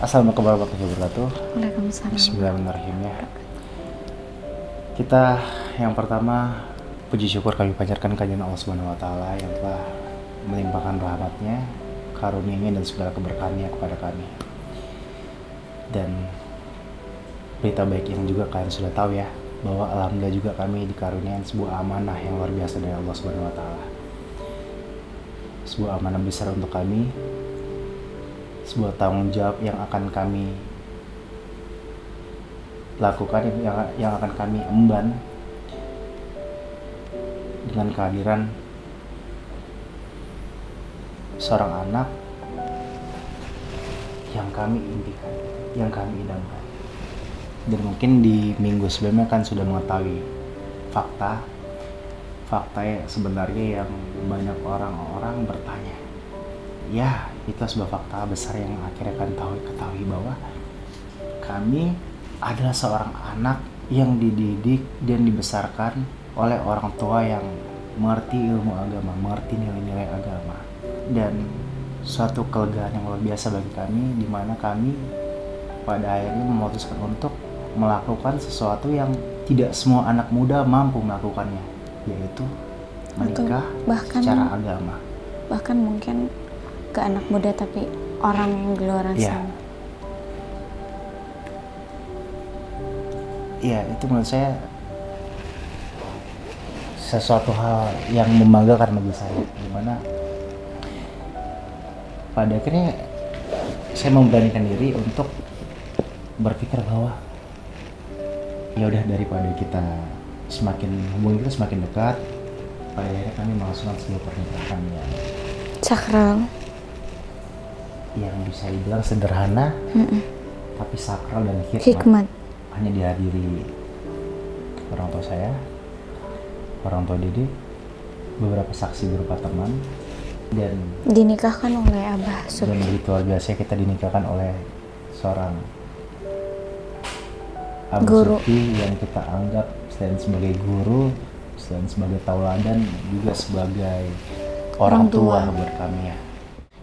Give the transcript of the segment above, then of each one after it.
Assalamualaikum warahmatullahi wabarakatuh. Waalaikumsalam. Bismillahirrahmanirrahim ya. Kita yang pertama puji syukur kami panjatkan kehadirat Allah Subhanahu wa taala yang telah melimpahkan rahmatnya, karunia-Nya dan segala keberkahannya kepada kami. Dan berita baik yang juga kalian sudah tahu ya, bahwa alhamdulillah juga kami dikaruniai sebuah amanah yang luar biasa dari Allah Subhanahu wa taala. Sebuah amanah besar untuk kami, sebuah tanggung jawab yang akan kami lakukan, yang akan kami emban dengan kehadiran seorang anak yang kami impikan, yang kami idamkan. Dan mungkin di minggu sebelumnya kan sudah mengetahui fakta ya sebenarnya yang banyak orang-orang bertanya. Ya, itu sebuah fakta besar yang akhirnya kan ketahui bahwa kami adalah seorang anak yang dididik dan dibesarkan oleh orang tua yang mengerti ilmu agama, mengerti nilai-nilai agama. Dan suatu kelegaan yang luar biasa bagi kami, di mana kami pada akhirnya memutuskan untuk melakukan sesuatu yang tidak semua anak muda mampu melakukannya, yaitu menikah secara agama. Bahkan mungkin ke anak muda tapi orang yang di luar sana. Iya, itu menurut saya sesuatu hal yang membanggakan bagi saya, dimana pada akhirnya saya memberanikan diri untuk berpikir bahwa ya udah, daripada kita hubungan kita semakin dekat, pada akhirnya kami melangsungkan sebuah pernikahan yang sakral, yang bisa dibilang sederhana, tapi sakral dan hikmat. Hanya dihadiri orang tua saya, orang tua Dede, beberapa saksi berupa teman, dan dinikahkan oleh Abah Suki. Dan begitu luar biasa, kita dinikahkan oleh seorang Abah Suki yang kita anggap selain sebagai guru, selain sebagai tauladan, juga sebagai orang tua buat kami ya.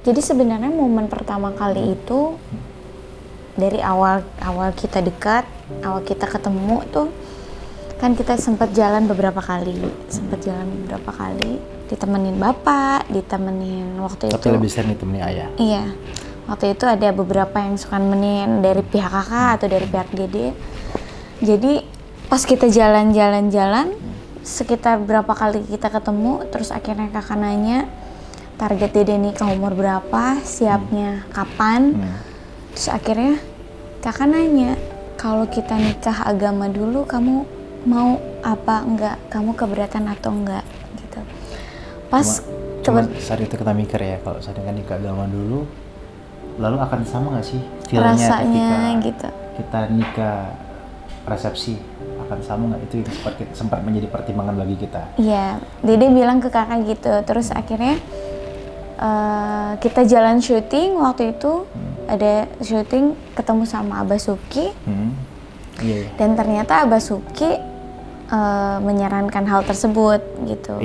Jadi sebenarnya momen pertama kali itu dari awal kita dekat, awal kita ketemu tuh kan kita sempat jalan beberapa kali, ditemenin bapak, ditemenin waktu itu. Tapi lebih sering ditemenin ayah. Iya, waktu itu ada beberapa yang suka nemenin dari pihak kakak atau dari pihak dede. Jadi pas kita jalan-jalan, sekitar berapa kali kita ketemu, terus akhirnya kakak nanya target dede nikah umur berapa, siapnya kapan. Terus akhirnya kakak nanya, kalau kita nikah agama dulu kamu mau apa enggak, kamu keberatan atau enggak gitu. Cuma saat itu kita mikir ya, kalau saat nikah agama dulu, lalu akan sama nggak sih feelnya rasanya ketika gitu kita nikah resepsi, akan sama nggak? Itu yang sempat menjadi pertimbangan bagi kita. Iya, dede bilang ke kakak gitu. Terus akhirnya kita jalan syuting waktu itu, ada syuting ketemu sama Abah Suki. Dan ternyata Abah Suki menyarankan hal tersebut gitu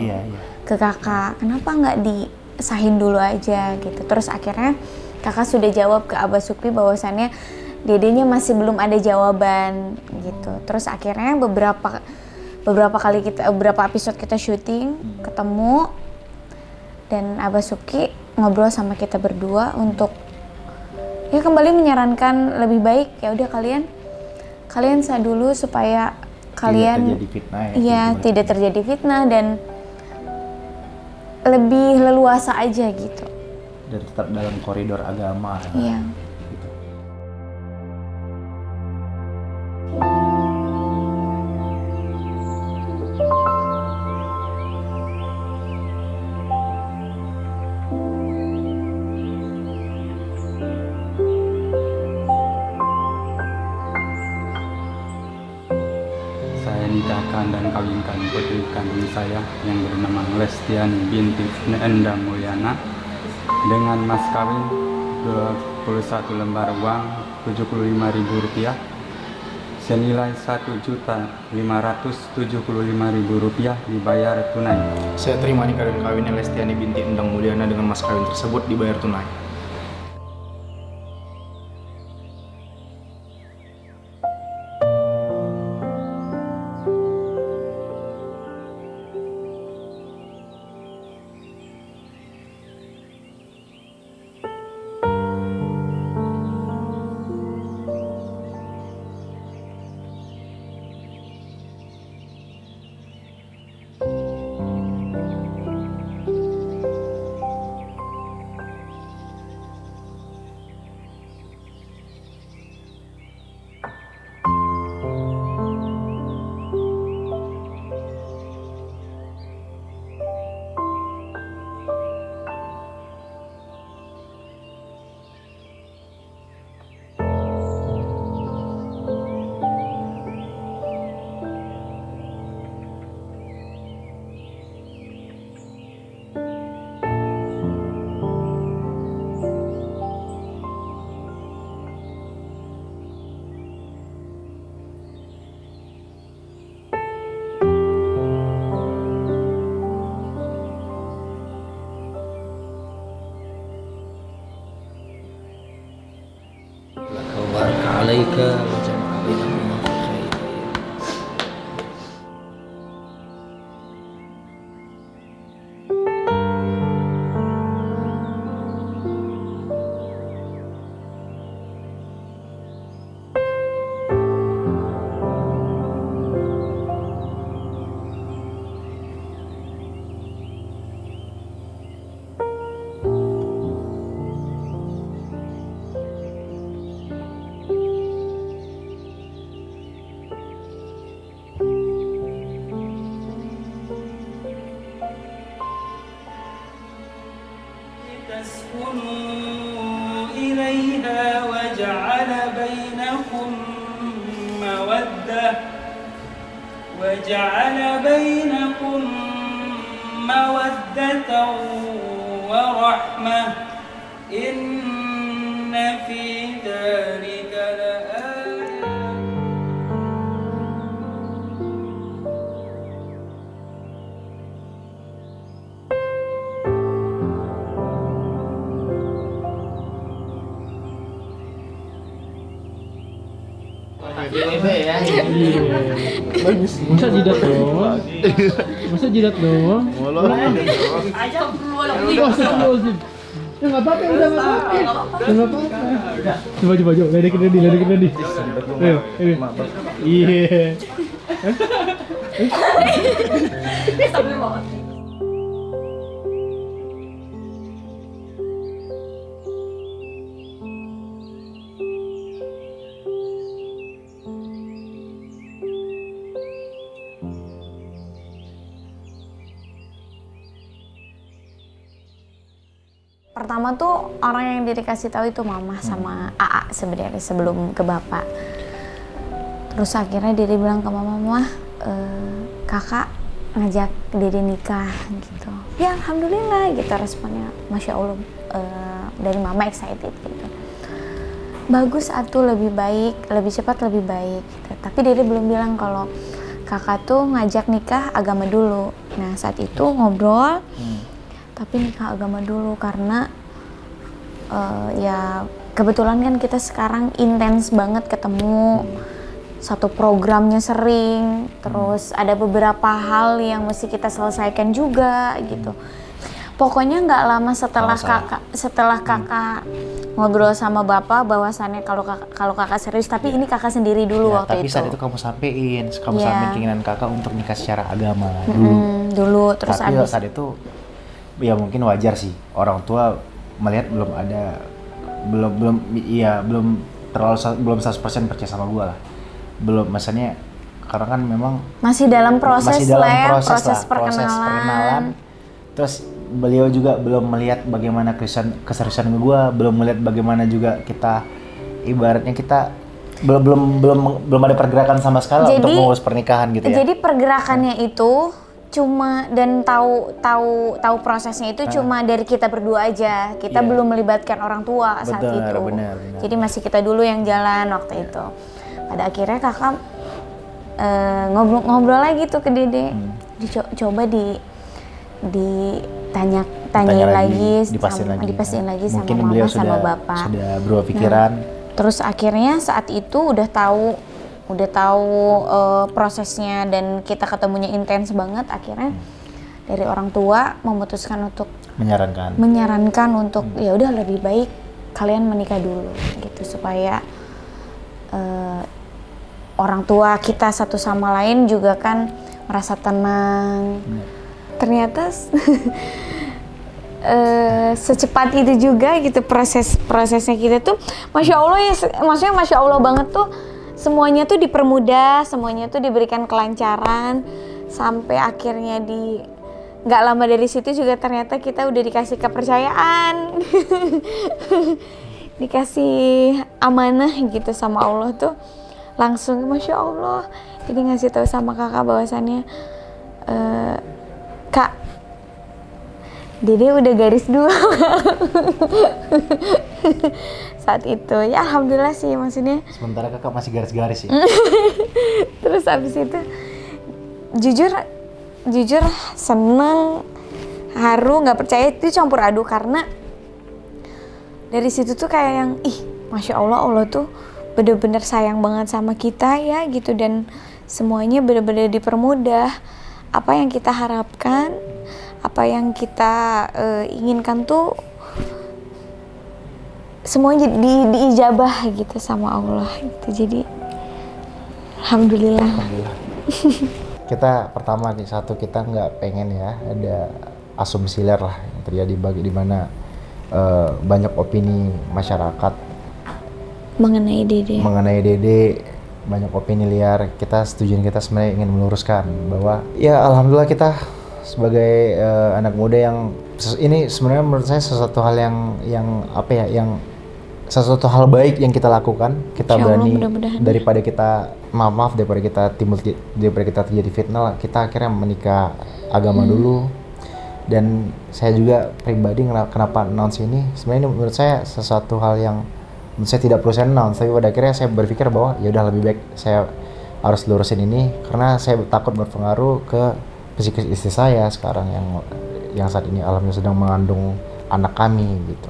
ke kakak, kenapa nggak disahin dulu aja gitu. Terus akhirnya kakak sudah jawab ke Abah Suki bahwasannya dedenya masih belum ada jawaban gitu. Terus akhirnya beberapa episode kita syuting ketemu, dan Abah Suki ngobrol sama kita berdua untuk ya kembali menyarankan lebih baik ya udah kalian sah dulu supaya kalian tidak terjadi fitnah tidak terjadi fitnah dan lebih leluasa aja gitu. Dan tetap dalam koridor agama. Iya. Gitu. Saya nikahkan dan kawinkan putri kandung saya yang bernama Lestiani binti Endang Mulyana dengan mas kawin 21 lembar uang Rp75.000 senilai Rp1.575.000 dibayar tunai. Saya terima nikah dan kawinnya Lestiani binti Endang Mulyana dengan mas kawin tersebut dibayar tunai. لتسكنوا إليها وجعل بينكم مودة ورحمة إن في ذلك لآية. Bagus. Masa jidat doang? Masa jidat doang? Astagfirullahaladzim. Ya nggak apa-apa, udah nggak apa-apa. Nggak apa-apa. Coba, ledekin Randy. Ayo, ini. Iya. Pertama tuh orang yang dikasih tahu itu mama sama AA sebenarnya sebelum ke bapak. Terus akhirnya Dede bilang ke mama, kakak ngajak Dede nikah gitu. Ya alhamdulillah gitu responnya, masya Allah, dari mama excited gitu. Bagus atuh, lebih baik, lebih cepat lebih baik. Gitu. Tapi Dede belum bilang kalau kakak tuh ngajak nikah agama dulu. Nah saat itu ngobrol. Tapi nikah agama dulu karena ya kebetulan kan kita sekarang intens banget ketemu, satu programnya sering, terus ada beberapa hal yang mesti kita selesaikan juga gitu. Pokoknya nggak lama setelah kakak ngobrol sama bapak bahwasannya kalau kakak serius, tapi ini kakak sendiri dulu ya, waktu tapi itu. saat itu kamu sampein keinginan kakak untuk nikah secara agama dulu. Terus tapi abis saat itu ya mungkin wajar sih orang tua melihat belum terlalu 100% percaya sama gue lah, belum, maksudnya karena kan memang masih dalam proses perkenalan. Terus beliau juga belum melihat bagaimana keseriusan gue, belum melihat bagaimana juga kita ibaratnya kita belum ada pergerakan sama sekali untuk mengurus pernikahan gitu ya. Jadi pergerakannya itu cuma dan tahu prosesnya itu cuma dari kita berdua aja. Kita belum melibatkan orang tua saat itu. Benar. Jadi masih kita dulu yang jalan waktu itu. Pada akhirnya kakak ngobrol lagi tuh ke Dede. Coba ditanyain lagi, dipastiin lagi sama mungkin mama beliau sama bapak. Sudah berubah pikiran. Terus akhirnya saat itu udah tahu prosesnya dan kita ketemunya intens banget. Akhirnya dari orang tua memutuskan untuk menyarankan untuk ya udah lebih baik kalian menikah dulu gitu, supaya orang tua kita satu sama lain juga kan merasa tenang. Ternyata secepat itu juga gitu prosesnya kita tuh, masya Allah ya, maksudnya masya Allah banget tuh. Semuanya tuh dipermudah, semuanya tuh diberikan kelancaran, sampai akhirnya nggak lama dari situ juga ternyata kita udah dikasih kepercayaan, dikasih amanah gitu sama Allah tuh langsung, masya Allah. Jadi ngasih tahu sama kakak bahwasannya, Kak, Dede udah garis 2. Saat itu ya alhamdulillah sih, maksudnya sementara kakak masih garis-garis ya. Terus abis itu jujur seneng, haru, nggak percaya, itu campur aduk. Karena dari situ tuh kayak yang masya Allah tuh bener-bener sayang banget sama kita ya gitu, dan semuanya bener-bener dipermudah. Apa yang kita harapkan, apa yang kita inginkan tuh semuanya diijabah gitu sama Allah gitu. Jadi alhamdulillah. Kita pertama kita nggak pengen ya ada asumsi liar lah yang terjadi di mana banyak opini masyarakat mengenai Dede, banyak opini liar. Kita sebenarnya ingin meluruskan bahwa ya alhamdulillah kita sebagai anak muda yang ini sebenarnya menurut saya sesuatu hal yang apa ya, yang sesuatu hal baik yang kita lakukan. Kita Insya Allah, berani mudah-mudahan. daripada kita daripada kita daripada kita terjadi fitnah, kita akhirnya menikah agama dulu. Dan saya juga pribadi kenapa announce ini, sebenarnya ini menurut saya sesuatu hal yang menurut saya tidak perlu saya announce, tapi pada akhirnya saya berpikir bahwa ya udah lebih baik saya harus lurusin ini karena saya takut berpengaruh ke psikis istri saya sekarang yang saat ini alhamdulillah sedang mengandung anak kami gitu.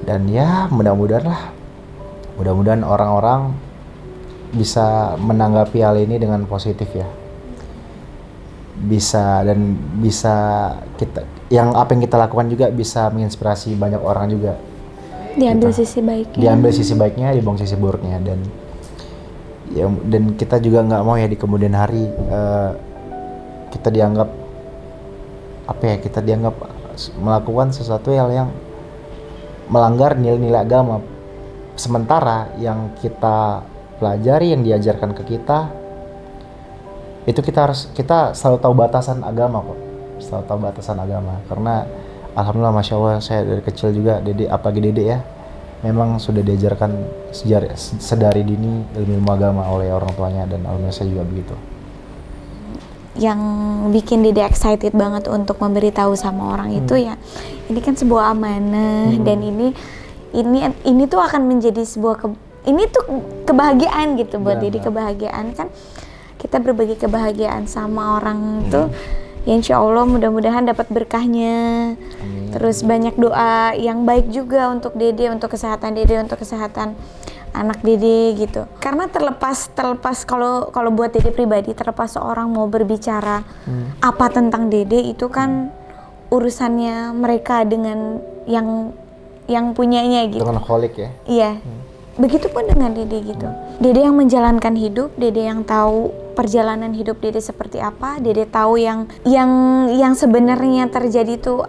Dan ya mudah-mudahan orang-orang bisa menanggapi hal ini dengan positif ya. Bisa kita apa yang kita lakukan juga bisa menginspirasi banyak orang juga. Diambil sisi baiknya. Diambil sisi baiknya, dibuang sisi buruknya. Dan kita juga nggak mau ya di kemudian hari kita dianggap melakukan sesuatu yang melanggar nilai-nilai agama. Sementara yang kita pelajari, yang diajarkan ke kita, itu kita selalu tahu batasan agama kok. Selalu tahu batasan agama. Karena alhamdulillah Masya Allah saya dari kecil juga, apalagi Dede ya, memang sudah diajarkan sedari dini ilmu agama oleh orang tuanya, dan alhamdulillah saya juga begitu. Yang bikin Dede excited banget untuk memberitahu sama orang itu ya, ini kan sebuah amanah, dan ini tuh akan menjadi sebuah ini tuh kebahagiaan gitu buat Dede. Kebahagiaan kan kita berbagi kebahagiaan sama orang tuh ya, insya Allah mudah-mudahan dapat berkahnya. Terus banyak doa yang baik juga untuk Dede, untuk kesehatan Dede, untuk kesehatan anak Dede gitu. Karena terlepas kalau buat Dede pribadi, terlepas seorang mau berbicara apa tentang Dede, itu kan urusannya mereka dengan yang punyanya gitu. Dengan kholik ya. Iya. Begitupun dengan Dede gitu. Dede yang menjalankan hidup, Dede yang tahu perjalanan hidup Dede seperti apa, Dede tahu yang sebenarnya terjadi itu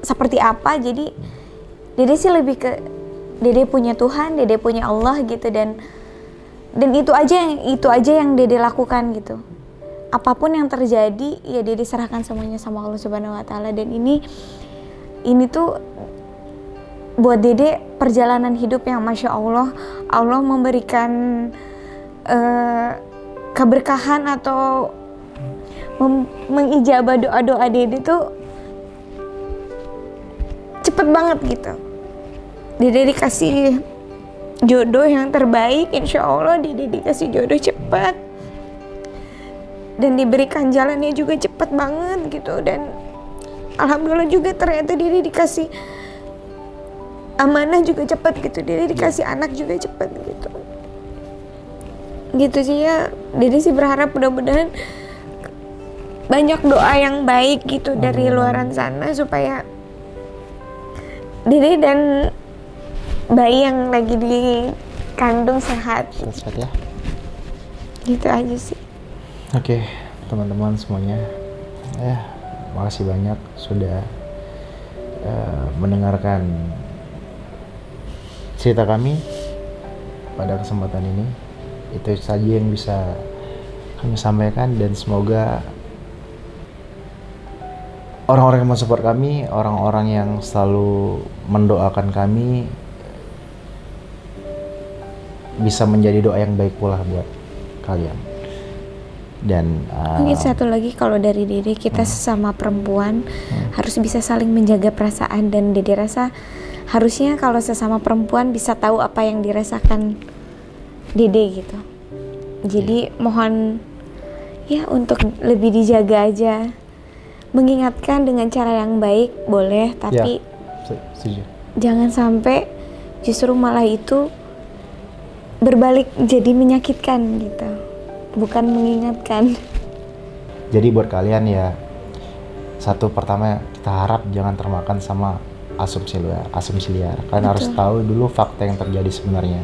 seperti apa. Jadi Dede sih lebih ke Dede punya Tuhan, Dede punya Allah gitu, dan itu aja yang Dede lakukan gitu. Apapun yang terjadi ya Dede serahkan semuanya sama Allah Subhanahu wa taala. Dan ini tuh buat Dede perjalanan hidup yang Masya Allah, Allah memberikan keberkahan atau mengijabah doa-doa Dede tuh cepet banget gitu. Dede dikasih jodoh yang terbaik, Insya Allah Dede dikasih jodoh cepat, dan diberikan jalannya juga cepat banget gitu. Dan alhamdulillah juga ternyata Dede dikasih amanah juga cepat gitu. Dede dikasih anak juga cepat gitu sih ya. Dede sih berharap mudah-mudahan banyak doa yang baik gitu dari luaran sana supaya Dede dan bayi yang lagi dikandung sehat ya. Gitu aja sih. Oke, teman-teman semuanya, makasih banyak sudah mendengarkan cerita kami pada kesempatan ini. Itu saja yang bisa kami sampaikan, dan semoga orang-orang yang mensupport kami, orang-orang yang selalu mendoakan kami, bisa menjadi doa yang baik pula buat kalian. Dan mungkin satu lagi, kalau dari Dede, kita sesama perempuan harus bisa saling menjaga perasaan. Dan Dede rasa harusnya kalau sesama perempuan bisa tahu apa yang dirasakan Dede gitu. Jadi mohon ya untuk lebih dijaga aja. Mengingatkan dengan cara yang baik boleh, tapi jangan sampai justru malah itu berbalik jadi menyakitkan gitu, bukan mengingatkan. Jadi buat kalian ya, satu pertama kita harap jangan termakan sama asumsi liar. Kalian harus tahu dulu fakta yang terjadi sebenarnya,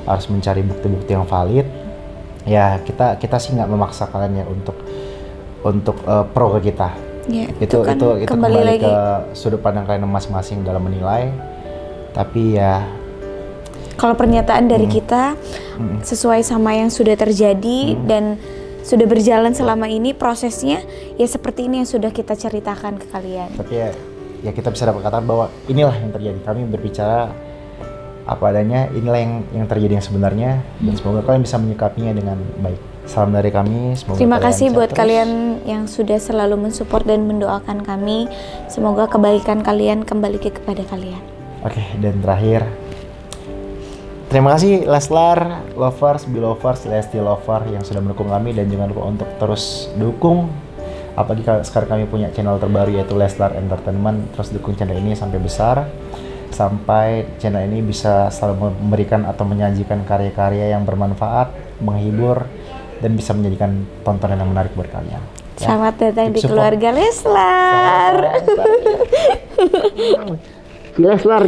harus mencari bukti-bukti yang valid. Ya kita sih nggak memaksa kalian ya untuk pro ke kita. Ya, itu kan kembali lagi ke sudut pandang kalian masing-masing dalam menilai. Tapi ya kalau pernyataan dari kita sesuai sama yang sudah terjadi dan sudah berjalan selama ini prosesnya ya seperti ini yang sudah kita ceritakan ke kalian. Tapi ya kita bisa dapat kata bahwa inilah yang terjadi. Kami berbicara apa adanya, inilah yang terjadi yang sebenarnya, dan semoga kalian bisa menyikapinya dengan baik. Salam dari kami, semoga Terima kalian kasih sehat buat terus. kalian yang sudah selalu mensupport dan mendoakan kami. Semoga kebaikan kalian kembali kepada kalian. Oke, dan terakhir, terima kasih Leslar Lovers, Belovers, Lesti Lover yang sudah mendukung kami, dan jangan lupa untuk terus dukung. Apalagi sekarang kami punya channel terbaru yaitu Leslar Entertainment. Terus dukung channel ini sampai besar, sampai channel ini bisa selalu memberikan atau menyajikan karya-karya yang bermanfaat, menghibur, dan bisa menjadikan tontonan yang menarik buat kalian. Ya. Selamat datang di Keep support. keluarga Leslar. Leslar.